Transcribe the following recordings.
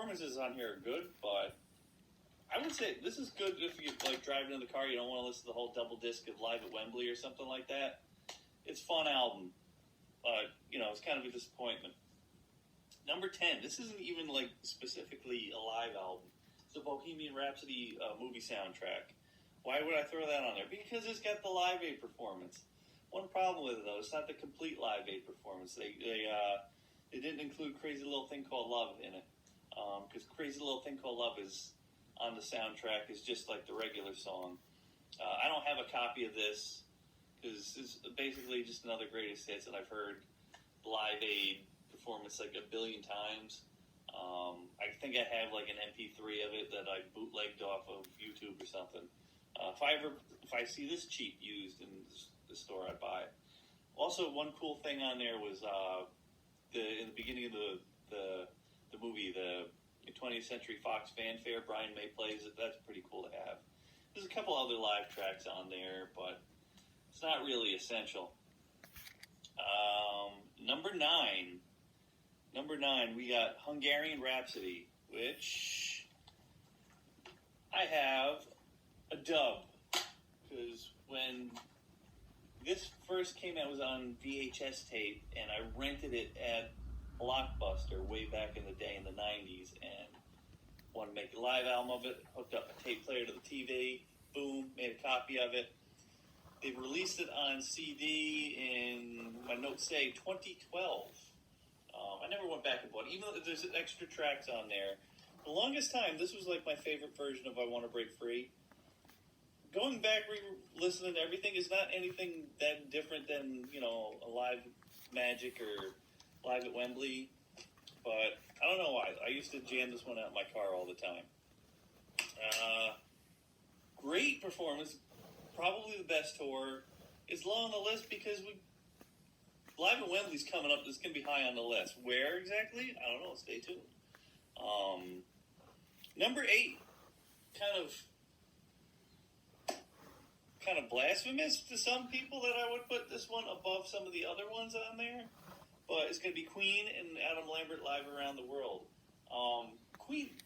performances on here are good, but I would say this is good if you like driving in the car. You don't want to listen to the whole double disc of Live at Wembley or something like that. It's a fun album, but it's kind of a disappointment. Number 10. This isn't even like specifically a live album. It's the Bohemian Rhapsody movie soundtrack. Why would I throw that on there? Because it's got the Live Aid performance. One problem with it though, it's not the complete Live Aid performance. They didn't include Crazy Little Thing Called Love in it, because Crazy Little Thing Called Love is on the soundtrack is just like the regular song. I don't have a copy of this because it's basically just another greatest hits, and I've heard Live Aid performance like a billion times. I think I have like an MP3 of it that I bootlegged off of YouTube or something. If I see this cheap used in the store, I'd buy it. Also, one cool thing on there was in the beginning of the movie, the 20th Century Fox fanfare, Brian May plays it. That's pretty cool to have. There's a couple other live tracks on there, but it's not really essential. Number 9. Number 9, we got Hungarian Rhapsody, which I have a dub, because when this first came out, it was on VHS tape, and I rented it at Blockbuster way back in the day in the 90s, and wanted to make a live album of it, hooked up a tape player to the TV, boom, made a copy of it. They released it on CD in, my notes say, 2012. I never went back and bought it, even though there's extra tracks on there. The longest time, this was like my favorite version of I Want to Break Free. Going back, listening to everything is not anything that different than, a Live Magic or Live at Wembley. But I don't know why. I used to jam this one out in my car all the time. Great performance. Probably the best tour. It's low on the list because Live at Wembley's coming up. This can be high on the list. Where exactly? I don't know. Stay tuned. Number 8, kind of blasphemous to some people that I would put this one above some of the other ones on there. But it's going to be Queen and Adam Lambert Live Around the World. Queen,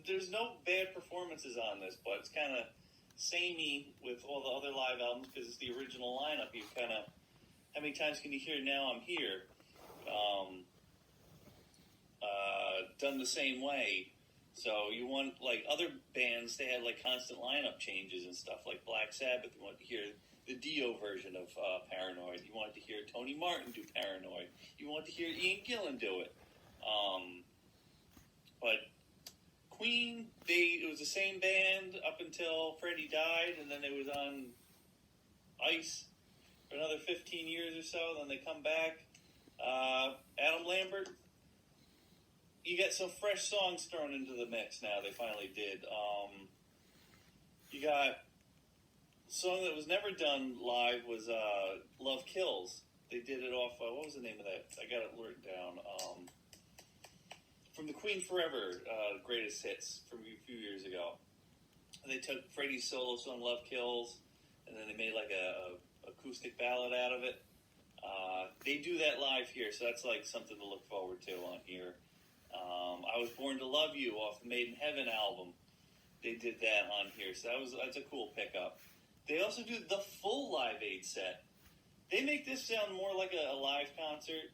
there's no bad performances on this, but it's kind of samey with all the other live albums because it's the original lineup. You kind of, how many times can you hear Now I'm Here? Done the same way. So you want, like, other bands, they had, like, constant lineup changes and stuff, like Black Sabbath. You want to hear the Dio version of Paranoid. You want to hear Tony Martin do Paranoid. You want to hear Ian Gillan do it. But Queen, it was the same band up until Freddie died, and then it was on ice for another 15 years or so. Then they come back. Adam Lambert, you get some fresh songs thrown into the mix now. They finally did. You got a song that was never done live was Love Kills. They did it off, what was the name of that? I got it written down. From the Queen Forever, Greatest Hits from a few years ago. And they took Freddie's solo song Love Kills, and then they made like a acoustic ballad out of it. They do that live here, so that's like something to look forward to on here. I Was Born to Love You off the Made in Heaven album. They did that on here, so that's a cool pickup. They also do the full Live Aid set. They make this sound more like a live concert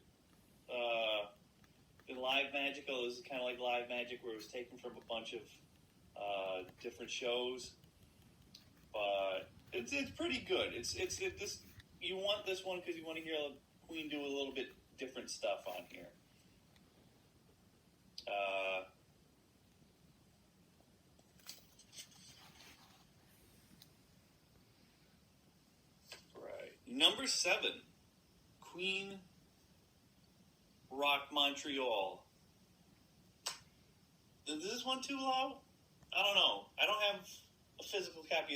than Live Magic. Oh, this is kind of like Live Magic, where it was taken from a bunch of different shows. But it's pretty good. It's this. You want this one because you want to hear Queen do a little bit different stuff on here. Right. Number 7, Queen Rock Montreal. Is this one too low? I don't know. I don't have a physical copy